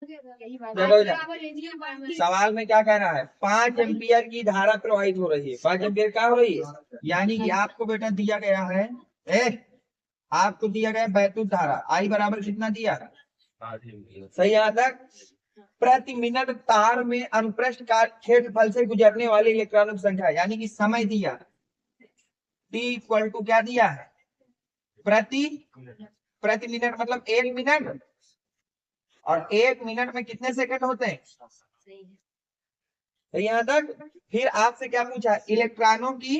चलो सवाल में क्या कह रहा है, 5 एम्पियर की धारा प्रवाहित हो रही है। 5 एम्पियर क्या हो रही है, यानी कि आपको बेटा दिया गया है, आपको दिया गया वैद्युत धारा आई बराबर कितना दिया, सही यहाँ तक। प्रति मिनट तार में अनुप्रस्थ क्षेत्रफल से गुजरने वाले इलेक्ट्रॉनों की संख्या, यानी कि समय दिया टी इक्वल टू क्या दिया है, प्रति प्रति मिनट मतलब 1 मिनट, और 1 मिनट में कितने सेकंड होते हैं, तो यहां तक। फिर आपसे क्या पूछा, इलेक्ट्रॉनों की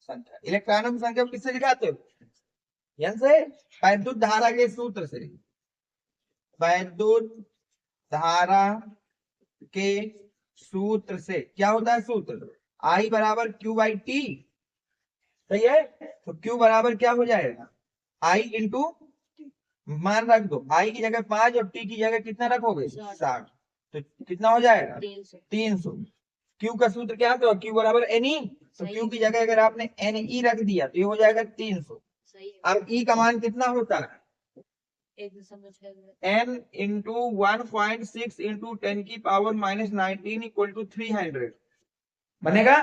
संख्या, इलेक्ट्रॉनों की संख्या किससे दिखाते हो, यहां से वैद्युत धारा के सूत्र से, वैद्युत धारा के सूत्र से क्या होता है सूत्र, आई बराबर क्यू बाई टी, सही है। तो क्यू बराबर क्या हो जाएगा, आई इंटू, मान रख दो आई की जगह 5 और टी की जगह कितना रखोगे 60, तो कितना हो जाएगा 300। क्यू का सूत्र क्या था, क्यू बराबर एन ई, तो क्यू की जगह अगर आपने एन ई रख दिया तो ये हो जाएगा 300। अब ई का मान कितना होता है, n इंटू 1.6 इंटू 10 की पावर -19 इक्वल टू 300 बनेगा।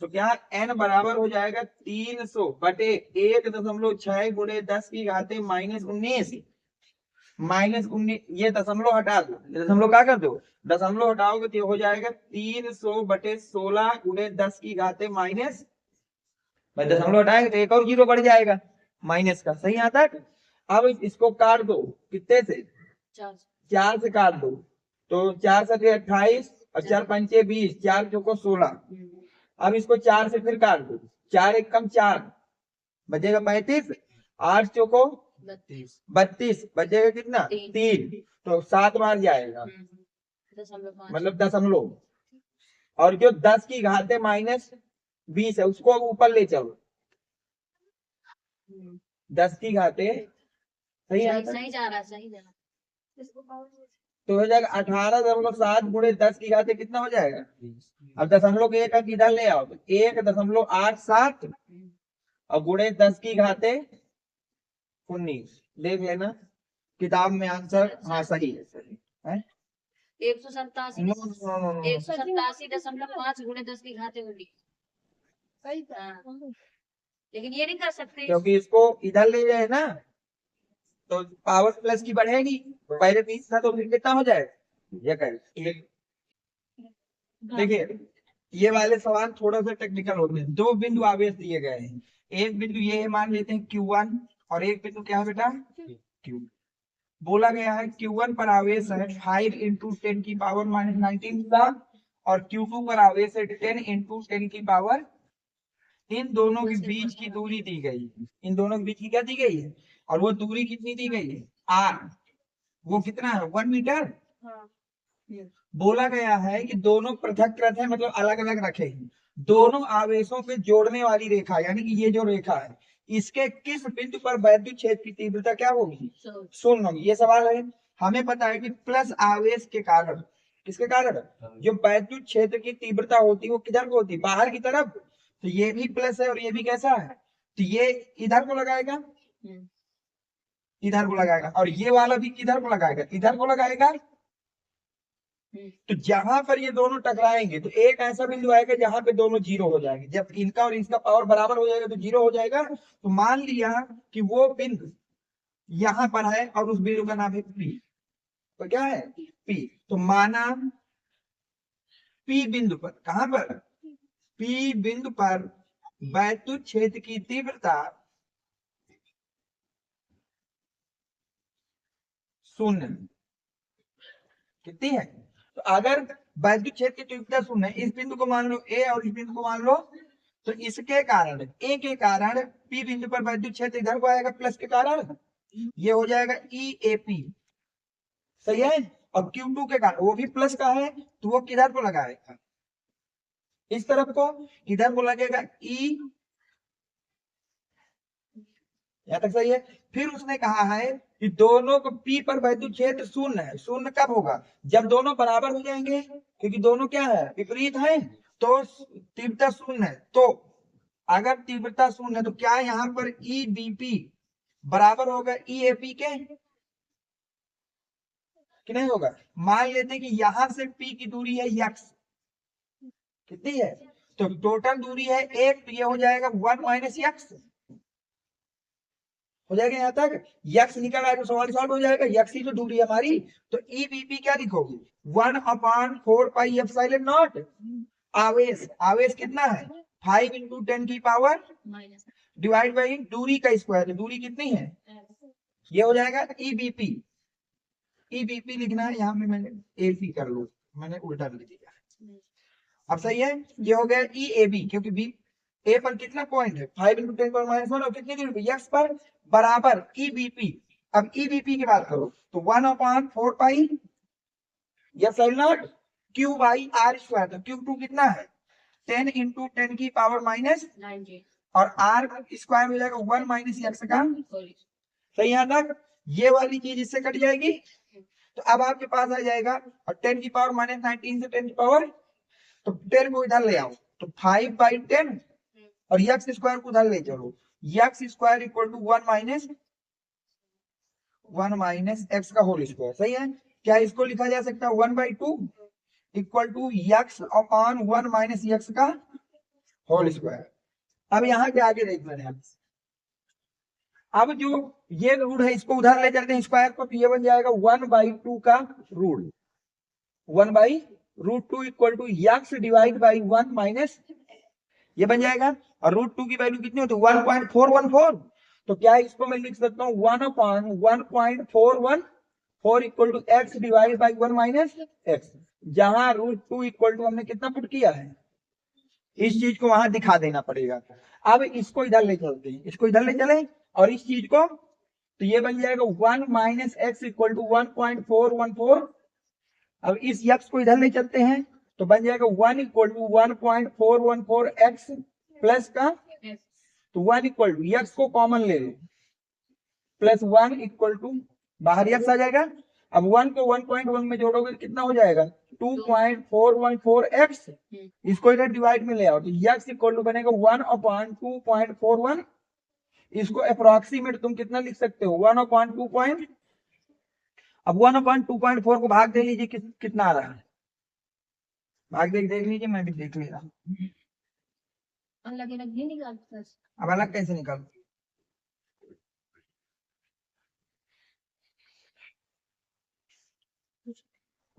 तो क्या n बराबर हो जाएगा 300 बटे 1.6 गुणे 10 की घाते -19, ये दशमलव हटा दो, दशमलव क्या कर दो, दशमलव हटाओगे तो हो जाएगा 300 बटे 16 गुणे 10 की घाते माइनस, दशमलव हटाएंगे तो एक और जीरो बढ़ जाएगा माइनस का, सही यहाँ तक। अब इसको काट दो, कितने से, 4 से काट दो, तो 4 से 28 और 4 पंचे 20, 4 चौको 16। अब इसको 4 से फिर काट दो, 4 एक कम 4 बचेगा 35, 8 चौको 32 बचेगा कितना 3, तो 7 बार जाएगा, मतलब दशमलव, और जो 10 की घाते -20 है उसको अब ऊपर ले चलो, 10 की घाते, सही है, सही जा रहा, सही जा रहा, तो हो जाएगा 18.7 गुणे 10 की घाते कितना हो जाएगा, अब दशमलव के एक अंक इधर ले आओ, 1.87 और गुणे 10 की घाते 19, देख लेना किताब में आंसर, हाँ सही है, सही है। 187 187.5 गुणे 10 की घाते 19, सही था। लेकिन ये नहीं कर सकते क्योंकि इसको इधर ले जाए ना तो पावर प्लस की बढ़ेगी, पहले 20 था तो फिर कितना हो जाएगा, ये कह, देखिए ये वाले सवाल थोड़ा सा टेक्निकल होते हैं। 2 बिंदु आवेश दिए गए हैं, एक बिंदु ये है मान लेते हैं Q1 और एक बिंदु क्या है बेटा Q। बोला गया है Q1 पर आवेश है 5 इंटू 10 की पावर -19 और Q2 पर आवेश है 10 इंटू 10 की पावर, इन दोनों के बीच की दूरी दी गई है, इन दोनों के बीच की क्या दी गई है, और वो दूरी कितनी दी गई है R, वो कितना है 1 मीटर। बोला गया है कि दोनों पृथक है, मतलब अलग अलग रखे हैं, दोनों आवेशों पे जोड़ने वाली रेखा, यानी कि ये जो रेखा है इसके किस बिंदु पर वैद्युत क्षेत्र की तीव्रता क्या होगी, शून्य होगी। ये सवाल है, हमें पता है कि प्लस आवेश के कारण, किसके कारण, जो वैद्युत क्षेत्र की तीव्रता होती है वो किधर को होती है, बाहर की तरफ, तो ये भी प्लस है और ये भी कैसा है, तो ये इधर को लगाएगा, इधर को लगाएगा, और ये वाला भी किधर को लगाएगा, इधर को लगाएगा। तो जहां पर ये दोनों टकराएंगे तो एक ऐसा बिंदु आएगा जहां पे दोनों जीरो हो जाएंगे, जब इनका और इसका पावर बराबर हो जाएगा तो जीरो हो जाएगा। तो मान लिया कि वो बिंदु यहां पर है और उस बिंदु का नाम है पी, तो क्या है पी, तो माना पी बिंदु पर, कहां पर, पी बिंदु पर वैद्युत क्षेत्र की तीव्रता 0 कितनी है, तो अगर वैद्युत क्षेत्र की तीव्रता 0 है, इस बिंदु को मान लो ए और इस बिंदु को मान लो, तो इसके कारण ए के कारण पी बिंदु पर वैद्युत क्षेत्र इधर को आएगा प्लस के कारण, ये हो जाएगा ई ए पी, सही है। और Q2 के कारण वो भी प्लस का है तो वो किधर को लगाएगा, इस तरफ को, इधर को लगेगा ई, यहाँ तक सही है। फिर उसने कहा है कि दोनों को P पर वैद्युत क्षेत्र 0 है, 0 कब होगा, जब दोनों बराबर हो जाएंगे, क्योंकि दोनों क्या है विपरीत है, तो तीव्रता 0 है, तो अगर तीव्रता 0 है तो क्या यहाँ पर ई बी पी बराबर होगा ई ए पी के, कि नहीं होगा। मान लेते हैं कि यहां से P की दूरी है x, कितनी है, तो टोटल दूरी है 1, तो ये हो जाएगा 1 माइनस x, हो जाएगा यहाँ तक। x निकल आए तो सवाल सॉल्व हो जाएगा, x ही तो दूरी है हमारी। तो EBP क्या लिखोगे, 1/4 पाई एप्सिलॉन नॉट आवेश, आवेश कितना है 5 × 10 की पावर माइनस डिवाइड बाई दूरी का स्क्वायर, दूरी कितनी है, ये हो जाएगा EBP। EBP लिखना है, यहाँ में मैंने AP कर लो, मैंने उल्टा लिख दिया। अब सही है, ये हो गया EAB, क्योंकि B A पर कितना पॉइंट है 5 × 10⁻⁻1 और कितनी दूरी पे x पर, बराबर EBP। अब EBP की बात करो तो 1/4 pi epsilon not Q by R square, तो Q2 कितना है 10 × 10 की पावर माइनस, 90 और R स्क्वायर हो जाएगा 1 माइनस x का, सॉरी सही यहाँ तक। ये वाली चीज इससे कट जाएगी, तो अब आपके पास आ जाएगा, और 10 की पावर माइनस 19 से 10 की पावर, तो 10 को इधर ले आओ, तो 5/10 और x स्क्वायर को उधर ले चलो, x square equal to 1 minus x का होल स्क्वायर, सही है। क्या इसको लिखा जा सकता है 1/2 equal to x upon 1 minus x का होल स्क्वायर। अब यहाँ के आगे देख रहे हैं, अब जो ये रूट है इसको उधर ले चलते हैं स्क्वायर को, तो ये बन जाएगा 1/2 का root, 1/√2 equal to x divide by 1 minus, ये बन जाएगा। और √2 की वैल्यू कितनी होती है 1.414, तो क्या इसको मैं लिख सकता हूँ 1/1.414 equal to x divide by 1 minus x, जहां √2 इक्वल टू हमने कितना पुट किया है, इस चीज को वहां दिखा देना पड़ेगा। अब इसको इधर ले चलते हैं, इसको इधर ले चले और इस चीज को, तो ये बन जाएगा 1 माइनस x इक्वल टू 1.414। अब इस x को इधर ले चलते हैं तो बन जाएगा 1 इक्वल टू 1.414x प्लस का, तो 1 इक्वल टू x को कॉमन ले लो, प्लस 1 इक्वल टू बाहर x आ जाएगा। अब 1 को 1.1 में जोड़ोगे कितना हो जाएगा 2.414x, इसको इधर डिवाइड में ले आओ तो x इक्वल टू बनेगा 1/2.41। इसको अप्रोक्सीमेट तुम कितना लिख सकते हो 1/2 अब 1/2.4 को भाग दे लीजिए, कितना आ रहा है, भाग देख लीजिए, मैं भी देख ले रहा हूँ। अलग अलग नहीं निकालते, अब अलग कैसे निकाल,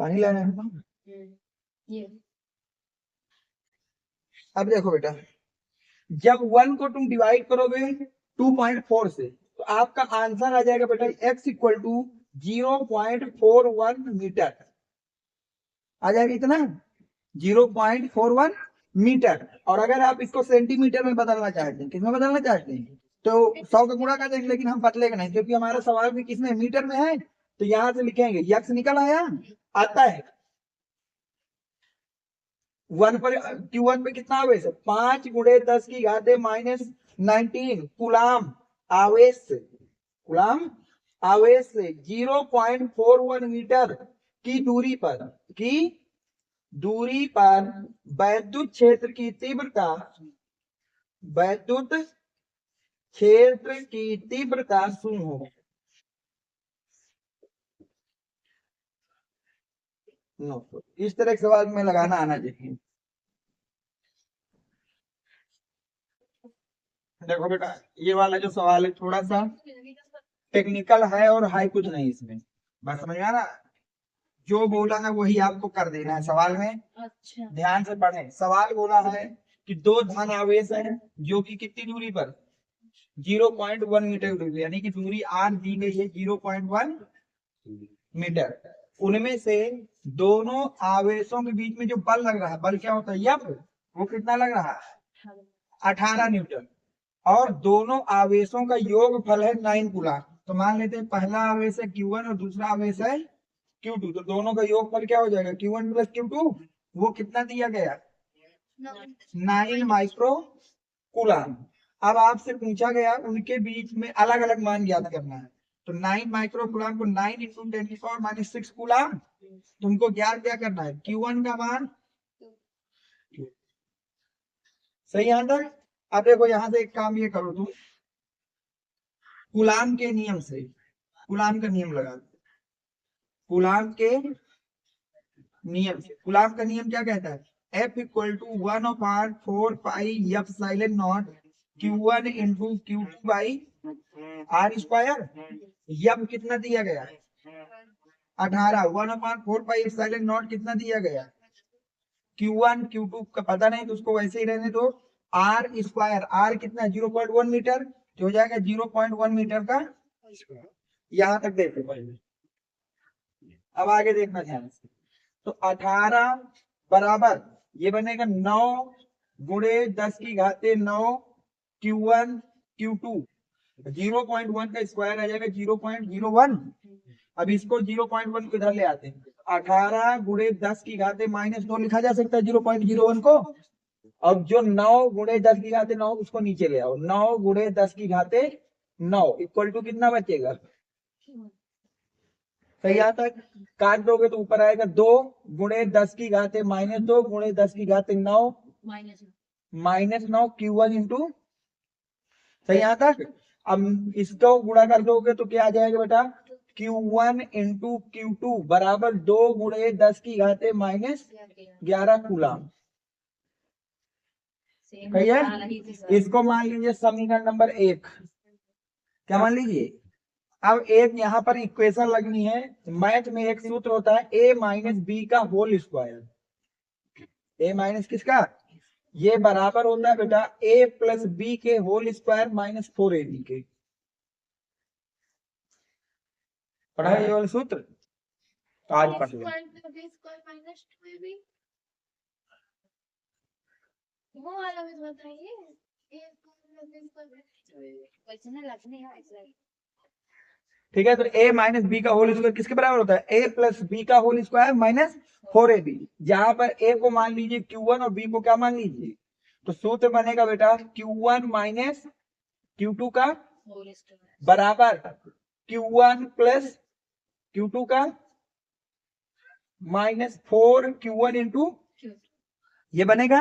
पानी लाना है। ये अब देखो बेटा, जब 1 को तुम डिवाइड करोगे 2.4 से, तो आपका आंसर आ जाएगा बेटा x इक्वल टू 0.41 मीटर आ जाएगा, इतना 0.41 मीटर। और अगर आप इसको सेंटीमीटर में बदलना चाहते हैं, किसमें बदलना चाहते हैं, तो 100 का गुणा कर देंगे, लेकिन हम बदलेगा नहीं क्योंकि हमारा सवाल भी किसमें मीटर में है, तो यहां से लिखेंगे x निकल आया, आता है 1 पर, Q1 पे कितना आवेश है 5 × 10 की घाते माइनस 19 कूलाम आवेश से, कूलाम आवेश से 0.41 मीटर की दूरी पर वैद्युत क्षेत्र की तीव्रता, वैद्युत क्षेत्र की तीव्रता शून्य हो, इस तरह के सवाल में लगाना आना चाहिए। देखो बेटा, ये वाला जो सवाल है थोड़ा सा टेक्निकल है और हाई कुछ नहीं इसमें, बस समझ में आ रहा, जो बोला है वही आपको कर देना है सवाल में। अच्छा ध्यान से पढ़ें, सवाल बोला है कि 2 धन आवेश है जो कि कितनी दूरी पर 0.1 मीटर दूरी, यानी कि दूरी r दी गई है 0.1 मीटर, उनमें से दोनों आवेशों के बीच में जो बल लग रहा है, बल क्या होता है F, वो कितना लग रहा है 18 न्यूटन, और दोनों आवेशों का योगफल है 9 कूलम। तो मान लेते हैं पहला आवेश है Q1 और दूसरा आवेश है Q2, तो दोनों का योगफल क्या हो जाएगा Q1 प्लस Q2, वो कितना दिया गया 9 माइक्रो कूलम। अब आपसे पूछा गया उनके बीच में अलग अलग मान ज्ञात करना है, तो 9 माइक्रो कूलम को 9 × 10⁻⁻6 कूलम तुमको ज्ञात क्या करना है Q1 का मान, सही यहाँ तक। अब देखो यहां से एक काम ये करो तुम, कूलम के नियम से, कूलम का नियम लगा, कूलाम के नियम से। कूलाम का नियम क्या कहता है? F equal to 1/4 pi epsilon naught Q1 into Q2 by R square. यम कितना दिया गया है? 18। 1/4 पाई एप्सिलॉन नॉट कितना दिया गया? Q1 Q2 का पता नहीं तो उसको वैसे ही रहने दो। R स्क्वायर, R कितना? 0.1 मीटर, तो हो जाएगा 0.1 मीटर का स्क्वायर। यहां तक देखो पहले, अब आगे देखना ध्यान से। तो 18 बराबर ये बनेगा 9 गुणे 10 की घाते 9 Q1 Q2। 0.1 का स्क्वायर आ जाएगा 0.01। अब इसको 0.1 को इधर ले आते हैं। 18 गुणे 10 की घाते -2 लिखा जा सकता है 0.01 को। अब जो 9 गुणे 10 की घाते 9 उसको नीचे ले आओ। 9 गुणे 10 की घाते 9 इक्वल टू कितना बचेगा? सही यहाँ तक काट दोगे तो ऊपर आएगा 2 गुणे 10 की घाते -2 गुणे 10 की घाते 9 -9 Q1 इंटू। सही यहाँ तक। अब इसको गुणा कर दोगे तो क्या आ जाएगा बेटा? Q1 इंटू Q2 बराबर 2 गुणे 10 की घाते -11 कूलाम। सही है। इसको मान लीजिए समीकरण नंबर 1। क्या मान लीजिए? अब एक यहाँ पर इक्वेशन लगनी है। मैथ में एक सूत्र होता है a माइनस बी का होल स्क्वायर। a माइनस किसका? ये बराबर होता है बेटा a प्लस बी के होल स्क्वायर -4ab के। पढ़ा है ये वाला सूत्र? तो आज पढ़ लो। वो वाला भी बताइए। ठीक है, तो a माइनस बी का होल स्क्वायर किसके बराबर होता है? a प्लस बी का होल स्क्वायर -4ab। जहां पर a को मान लीजिए Q1 और b को क्या मान लीजिए? तो सूत्र बनेगा बेटा Q1 माइनस Q2 का बराबर Q1 प्लस Q2 का -4 Q1 इंटू ये बनेगा।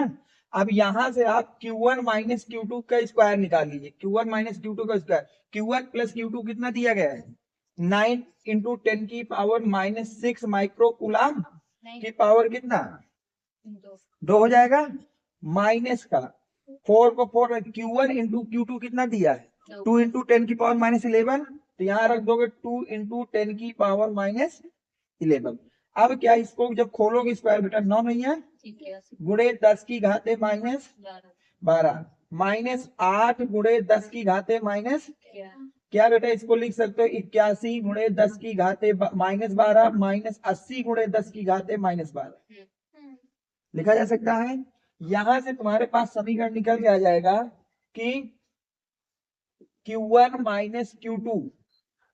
अब यहां से आप Q1 माइनस Q2 का स्क्वायर निकाल लीजिए। Q1 माइनस Q2 का स्क्वायर, Q1 प्लस Q2 कितना दिया गया है? 9 इंटू 10 की पावर -6 माइक्रो कूलाम की पावर कितना? 2 हो जाएगा। माइनस का 4 को 4 Q1 इंटू Q2 कितना दिया है? 2 इंटू 10 की पावर -11। तो यहाँ रख दोगे 2 इंटू 10 की पावर -11। अब क्या इसको जब खोलोगे स्क्वायर बेटा 9 नहीं है गुणे 10 की घाते -12 -8 गुणे 10 की घाते माइनस क्या बेटा इसको लिख सकते हो 81 गुणे 10 की घाते -12 -80 गुणे 10 की घाते -12 लिखा जा सकता है। यहां से तुम्हारे पास समीकरण निकल के आ जाएगा कि Q1 माइनस Q2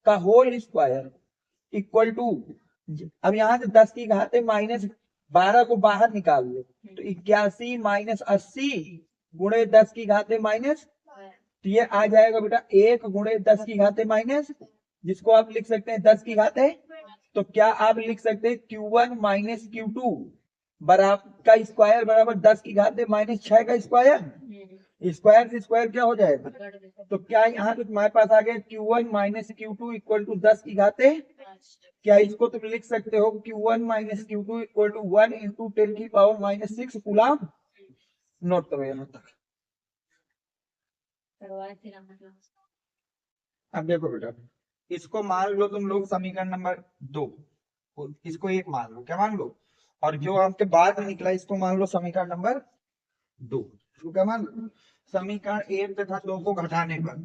का होल स्क्वायर इक्वल टू, अब यहां से 10 की घाते -12 को बाहर निकाल लो तो 81 -80 गुणे 10 की घाते माइनस, तो ये आ जाएगा बेटा 1 गुणे 10 की घाते माइनस, जिसको आप लिख सकते हैं 10 की घाते। तो क्या आप लिख सकते हैं Q1 माइनस Q2 बराबर का स्क्वायर बराबर 10 की घाते -6 का स्क्वायर। स्क्वायर से स्क्वायर क्या हो जाएगा? तो क्या यहाँ पे तुम्हारे पास आ गया Q1 minus Q2 equal to 10 की घाते। क्या इसको तुम लिख सकते हो Q1 minus Q2 equal to 1 into 10 की पावर -6 कूलाम। नोट करो यहाँ तक। अब देखो बेटा, इसको मान लो तुम लोग समीकरण नंबर 2, इसको 1 मान लो। क्या मान लो? और जो आपके बाद में निकला इसको मान लो समीकरण नंबर 2। इसको क्या मान लो? समीकरण 1 तथा 2 को घटाने पर,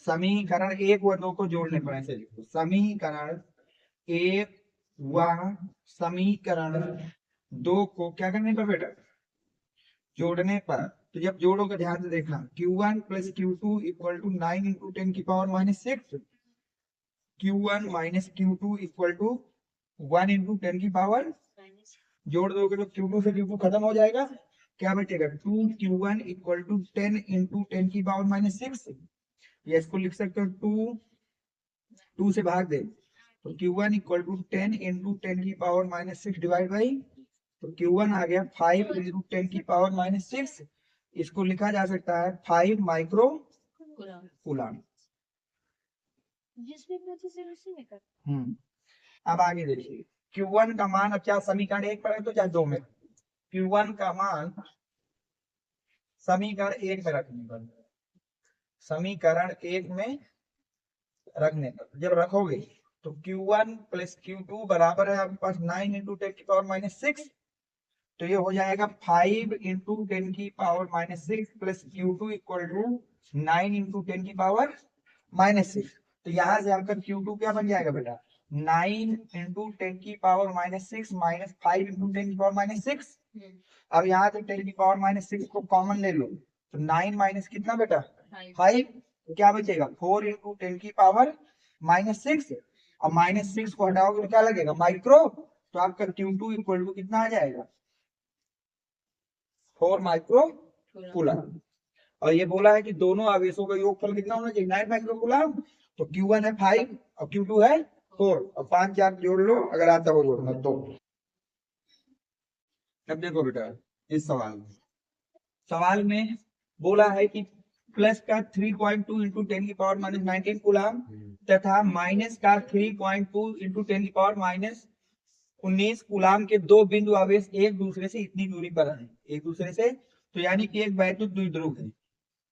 समीकरण 1 व 2 को जोड़ने पर ऐसे लिखो। समीकरण 1 व समीकरण 2 को क्या करने पर बेटा? जोड़ने पर। तो जब जोड़ोगे ध्यान से देखना, Q1 plus Q2 equal to 9 into 10 की power -6, Q1 minus Q2 equal to 1 into 10 की पावर, जोड़ दोगे तो Q2 से Q2 खत्म हो जाएगा। क्या बचेगा? 2Q1 इक्वल टू 10 इंटू 10 की पावर -6। या इसको लिख सकते हो 2 से भाग दे तो Q1 इक्वल टू 10 इंटू 10 की पावर -6 डिवाइड बाई, तो Q1 आ गया 5 इंटू 10 की पावर -6। इसको लिखा जा सकता है 5 माइक्रो कूलाम। अब आगे देखिए Q1 का मान, अब क्या समीकरण 1 पर है तो चाहे 2 में, Q1 का मान समीकरण 1 में रखने पर, समीकरण 1 में रखने पर जब रखोगे तो Q1 प्लस Q2 बराबर है आपके पास 9 इंटू 10⁻6, तो ये हो जाएगा 5 into 10⁻6 plus Q2 equal to 9 into 10⁻6। तो यहाँ से आपका Q2 क्या बन जाएगा बेटा, 9 इंटू 10⁻6 माइनस 5 इंटू 10⁻6। अब यहाँ से 10⁻6 को कॉमन ले लो तो 9 माइनस कितना बेटा 5, तो क्या बचेगा 4 इंटू 10⁻6, और -6 को हटाओगे तो क्या लगेगा माइक्रो, तो आपका Q2 इक्वल टू कितना आ जाएगा 4 माइक्रो कूलम। और ये बोला है कि दोनों आवेशों का योगफल कितना होना चाहिए 9 माइक्रो कूलम, तो Q1 है 5 और Q2 है 4, और 5 4 जोड़ लो अगर आता हो जोड़ना तो। अब देखो बेटा इस सवाल में बोला है कि प्लस का 3.2 इंटू 10⁻⁻19 कूलम तथा माइनस का 3.2 इंटू 10⁻⁻19 कूलम के दो बिंदु आवेश एक दूसरे से इतनी दूरी पर है, एक दूसरे से, तो यानी कि एक वैद्युत द्विध्रुव है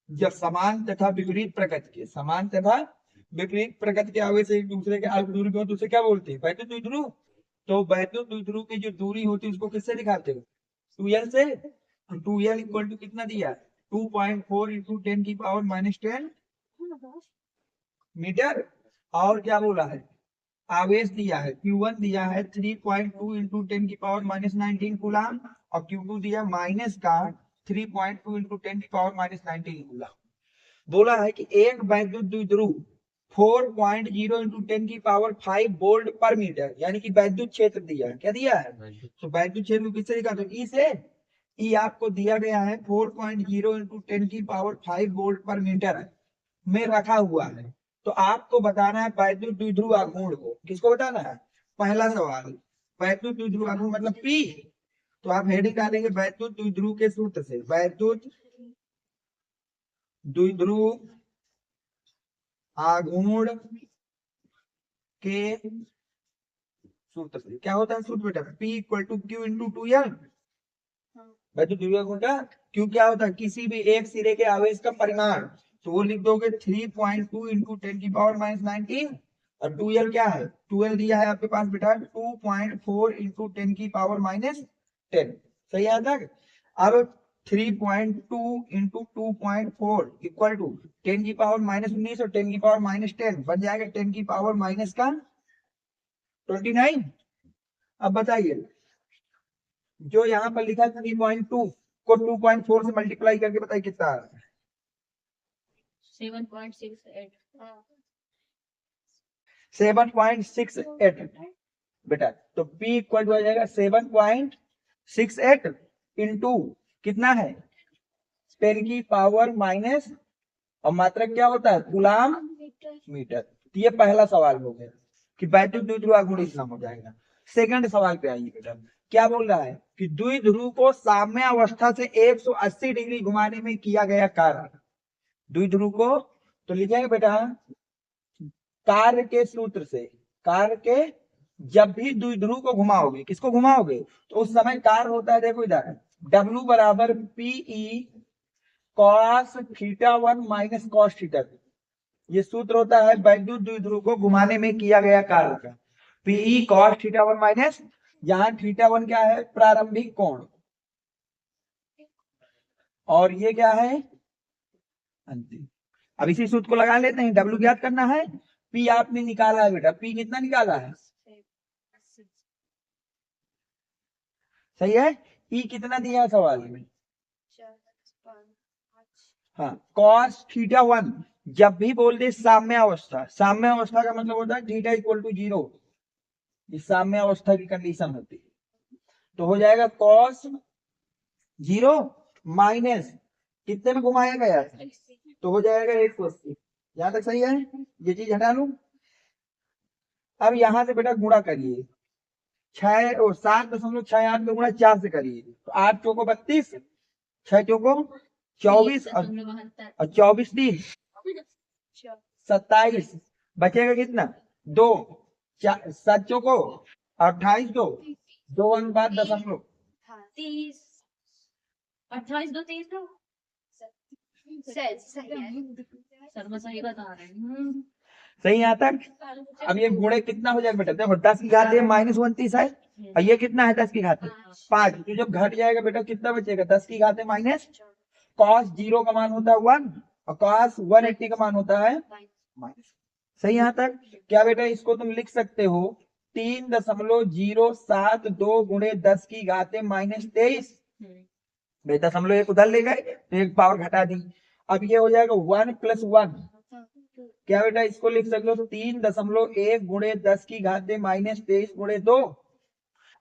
जब समान तथा विपरीत प्रकृति के, समान तथा विपरीत प्रकृति के आवेश एक दूसरे के अल्प दूरी पर, दूसरे क्या बोलते हैं वैद्युत द्विध्रुव। तो वैद्युत द्विध्रुव की जो दूरी होती है उसको किससे दिखाते हो 2l से, तो 2l इक्वल टू कितना दिया 2.4 इंटू 10⁻⁻10 मीटर, और क्या बोला है आवेश दिया है Q1 दिया है 3.2 इंटू 10⁻⁻19 कूलम, और Q2 दिया माइनस का 3.2 इंटू 10⁻⁻19 कूलम। बोला है कि एक वैद्युत द्विध्रुव 4.0 इंटू 10�5 वोल्ट पर मीटर, यानी कि वैद्युत क्षेत्र दिया है, क्या दिया है, तो वैद्युत क्षेत्र किससे दिखा दो ई से, ई आपको दिया गया है 4.0 इंटू 10�5 वोल्ट पर मीटर में रखा हुआ है। तो आपको बताना है वैद्युत द्विध्रुव आघूर्ण को, किसको बताना है, पहला सवाल वैद्युत द्विध्रुव आघूर्ण मतलब P, तो आप हेडिंग डालेंगे वैद्युत द्विध्रुव के सूत्र से, वैद्युत द्विध्रुव आघूर्ण के सूत्र से, क्या होता है सूत्र बेटा P equal to Q into 2l, वैद्युत द्विध्रुव आघूर्ण का Q क्या होता है किसी भी एक सिरे के आवेश का परिमाण, तो वो लिख दोगे 3.2 इंटू 10⁻⁻19, और 2l क्या है 2l दिया है आपके पास बेटा 2.4 इंटू 10⁻⁻10, सही है तक। अब 3.2 इंटू 2.4 इक्वल टू 10⁻⁻19 और 10⁻⁻10 बन जाएगा 10⁻⁻29। अब बताइए जो यहाँ पर लिखा 3.2 को 2.4 से मल्टीप्लाई करके बताइए कितना आ रहा है 7.68 बेटा, तो P इक्वल हो जाएगा 7.68 इंटू कितना है 10⁻⁻, और मात्रक क्या होता है कूलम मीटर। तो ये पहला सवाल हो गया कि वैद्युत द्विध्रुव आघूर्ण इतना हो जाएगा। सेकंड सवाल पे आइए बेटा, क्या बोल रहा है कि द्विध्रुव को साम्य अवस्था से 180 डिग्री घुमाने में किया गया कार्य, द्विध्रुव को तो लिखेंगे बेटा कार्य के सूत्र से, कार्य के जब भी द्विध्रुव को घुमाओगे, किसको घुमाओगे तो उस समय कार्य होता है देखो इधर W बराबर PE cos θ1 माइनस cos θ2, ये सूत्र होता है वैद्युत द्विध्रुव को घुमाने में किया गया कार्य का, PE cos θ1 माइनस, यहाँ θ1 क्या है प्रारंभिक कोण, और ये क्या है अंतिम। अब इसी सूत्र को लगा लेते हैं, W ज्ञात करना है, P आपने निकाला है बेटा, P कितना निकाला है सही है, E कितना दिया है सवाल में, हाँ cos θ1 जब भी बोल दे साम्य अवस्था, साम्य अवस्था का मतलब होता है θ इक्वल टू 0, इस साम्य अवस्था की कंडीशन होती है, तो हो जाएगा cos 0 माइनस कितने में घुमाया गया है, तो हो जाएगा 180, यहां तक सही है, ये चीज हटा लू। अब यहां से बेटा गुणा करिए 7.68 में गुणा 4 से करिए, तो 8 चौको 32, 6 चौको 24 और 24 30 27, बचेगा कितना 2, 7 चौको 28 दो अंक बाद दशमलव 30 28 2 30 दो सही है सर मैं सही बता रहे हैं सही यहाँ तक। अब ये गुणे कितना हो जाएगा बेटा, देखो 10 की घात -29 है और ये कितना है 10 की घात 5, तो जब घट जाएगा बेटा कितना बचेगा 10 की घात माइनस cos 0 का मान होता है 1 और cos 180 का मान होता है माइनस। सही यहाँ तक। क्या बेटा इसको तुम लिख सकते हो 3.072 गुणे 10 की घात -23। बेटा दशमलव एक उधर ले गए तो एक पावर घटा दी। अब ये हो जाएगा 1 + 1। क्या बेटा इसको लिख सकते हो 3.1 गुणे 10 की घात -23 गुणे 2।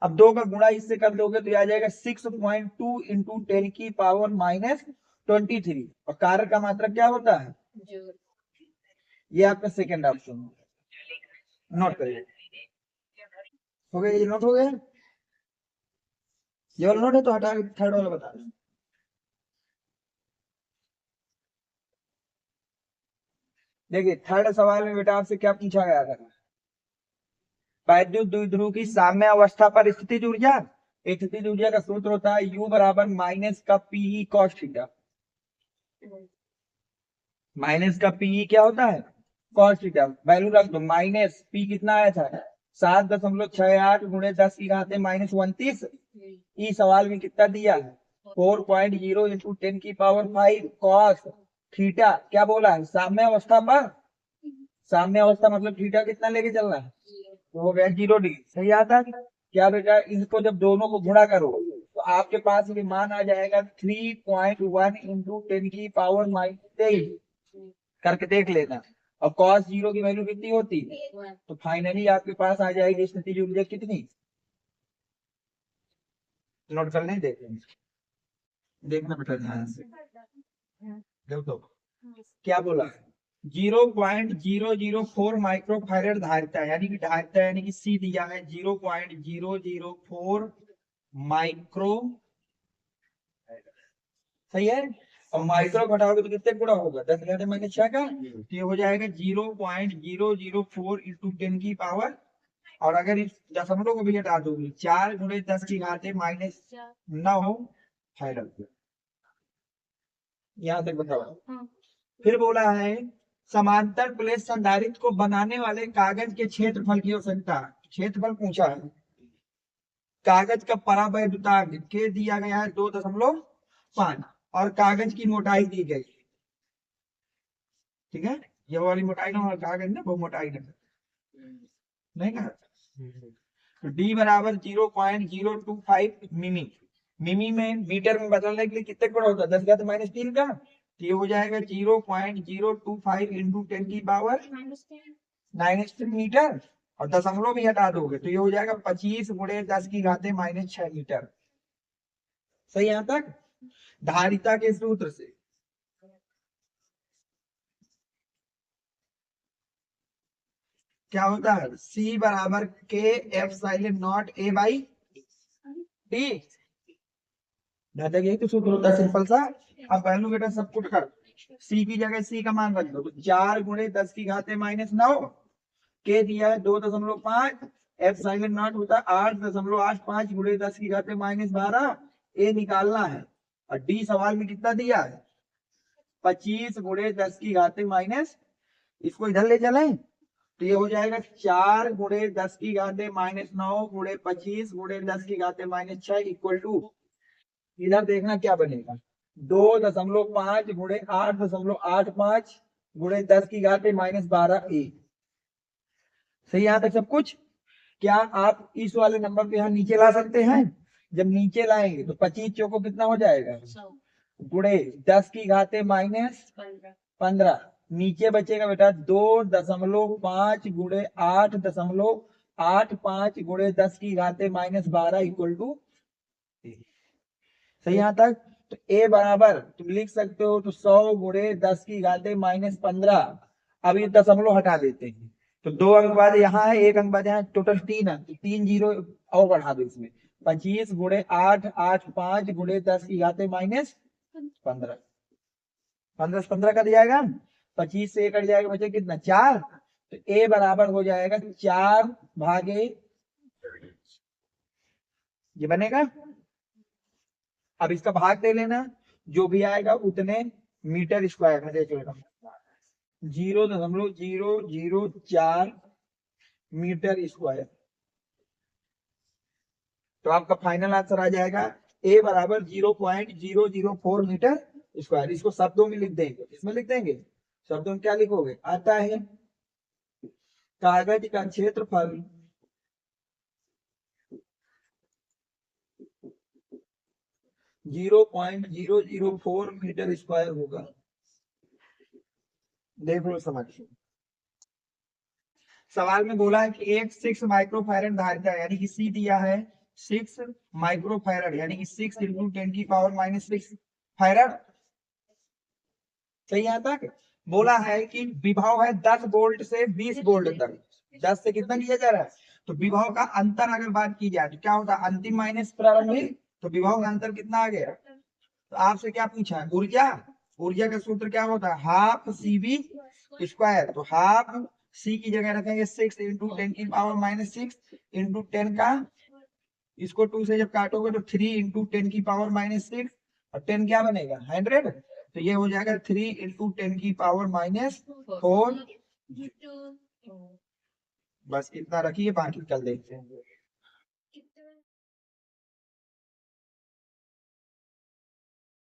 अब 2 का गुणा इससे कर दोगे तो आ जाएगा 6.2 इंटू 10 की पावर -23 और कारक का मात्रक क्या होता है, ये आपका सेकंड ऑप्शन नोट करिए। हो गया, ये नोट हो गया। ये वाला नोट है तो हटा थर्ड वाला बता दो। देखिए थर्ड सवाल में बेटा आपसे क्या पूछा गया था, वैद्युत द्विध्रुव की साम्य अवस्था पर स्थितिज ऊर्जा, स्थितिज ऊर्जा का सूत्र होता है U बराबर माइनस का पीई कॉस थीटा। माइनस का पीई क्या होता है कॉस थीटा, वैल्यू रख दो माइनस पी कितना आया था 7.68 गुणे 10 की घात -29। इस सवाल में कितना दिया है 4.0 इंटू 10 की पावर 5 कॉस थीटा। क्या बोला है साम्य अवस्था पर, साम्य अवस्था मतलब थीटा कितना लेके चलना है तो हो गया 0 डिग्री। सही आता है। क्या बेटा इसको जब दोनों को गुणा करो तो आपके पास ये मान आ जाएगा 3.1 इंटू 10 की पावर -23 करके देख लेना। और cos 0 की वैल्यू कितनी होती है तो फाइनली आपके पास आ जाएगी स्थितिज ऊर्जा कितनी, नोट कर लें देखना बेटा ध्यान से। देखो क्या बोला 0.004 माइक्रोफैरेड धारिता यानी कि धारिता यानी कि सी दिया है 0.004 माइक्रो, सही है। और माइक्रो घटाओगे तो कितने गुणा होगा 10 घाटे -6 का, तो ये हो जाएगा 0.004 इंटू 10 की पावर, और अगर इस दशमलव को भी हटा दोगे 4 गुणे 10 की घाते -9 फैरड। यहाँ तक बताओ। फिर बोला है समांतर प्लेट संधारित्र को बनाने वाले कागज के क्षेत्रफल की आवश्यकता, क्षेत्रफल पूछा है। कागज का परावैद्युतांक के दिया गया है 2.5 और कागज की मोटाई दी गई, ठीक है। ये वाली मोटाई ना कागज ना वो मोटाई नहीं कहा। तो डी बराबर 0.025 मिमी, मिमी में मीटर में बदलने के लिए कितने गुणा होता है 10 घात -3 का, तो ये हो जाएगा 0.025 इंटू 10 की पावर -3 मीटर और दशमलव भी हटा दोगे तो ये हो जाएगा 25 गुणे 10 की घाते -6 मीटर। सही यहां तक। धारिता के सूत्र से क्या होता है C बराबर K epsilon not A by D, यही तो सूत्र होता है सिंपल सा। अब वैल्यू बेटा सब कुछ कर, C की जगह C का मान रख दो 4 गुणे 10 की घाते -9, K दिया है 2.5, एप्सिलॉन नॉट होता है 8.85 गुणे 10 की घाते -12, A निकालना है। और D सवाल में कितना दिया है 25 गुणे 10 की घाते माइनस, इसको इधर ले चलें तो ये हो जाएगा 4 गुणे 10 की घाते -9 गुणे 25 गुणे 10 की घाते -6 इक्वल टू, इधर देखना क्या बनेगा 2.5 गुणे 8.85 गुणे 10 की घाते -12 A। सही यहाँ तक सब कुछ। क्या आप इस वाले नंबर पे यहाँ नीचे ला सकते हैं, जब नीचे लाएंगे तो 25 चौको कितना हो जाएगा गुणे 10 की घाते -15, नीचे बचेगा बेटा 2.5 गुणे 8.85 गुणे 10 की घाते -12 इक्वल टू। सही यहाँ तक। तो A बराबर तुम लिख सकते हो तो 100 गुणे 10 की घाते -15। अब ये दशमलव हटा देते हैं तो 2 अंक बाद यहाँ है 1 अंक बाद यहाँ, टोटल 3 अंक, 3 जीरो और बढ़ा दो इसमें 25 गुणे 885 गुणे 10 की घाते -15, 15 का दिया जाएगा 25 से 1 कट जाएगा बचे कितना 4, तो ए बराबर हो जाएगा 4 भागे, ये बनेगा। अब इसका भाग दे लेना, जो भी आएगा उतने मीटर स्क्वायर में देख लेना, 0.004 मीटर स्क्वायर। तो आपका फाइनल आंसर आ जाएगा ए बराबर 0.004 मीटर स्क्वायर। इसको शब्दों में लिख देंगे, इसमें लिख देंगे, शब्दों में क्या लिखोगे, आता है कागज का क्षेत्रफल 0.004 मीटर स्क्वायर होगा। देख लो समझ। सवाल में बोला है कि एक 6 माइक्रोफैरड धारिता यानी कि सी दिया है 6 माइक्रोफैरड यानी कि 6 इंटू 10⁻⁻6 फैरड। सही आता है। बोला है कि विभव है 10 वोल्ट से 20 वोल्ट तक, 10 से कितना किया जा रहा है, तो विभव का अंतर अगर बात की जाए तो क्या होता है, अंतिम माइनस प्रारंभिक, तो विभव का अंतर कितना आ गया। तो आपसे क्या पूछा है, ऊर्जा, ऊर्जा का सूत्र क्या होता है, हाफ CV स्क्वायर। तो हाफ सी की जगह रखेंगे 6 इंटू 10⁻⁻6 इंटू 10 का, इसको 2 से जब काटोगे तो 3 इंटू 10⁻⁻6 और 10 क्या बनेगा 100, तो ये हो जाएगा 3 इंटू 10⁻⁴। बस इतना रखिए, बाकी कल देखते हैं।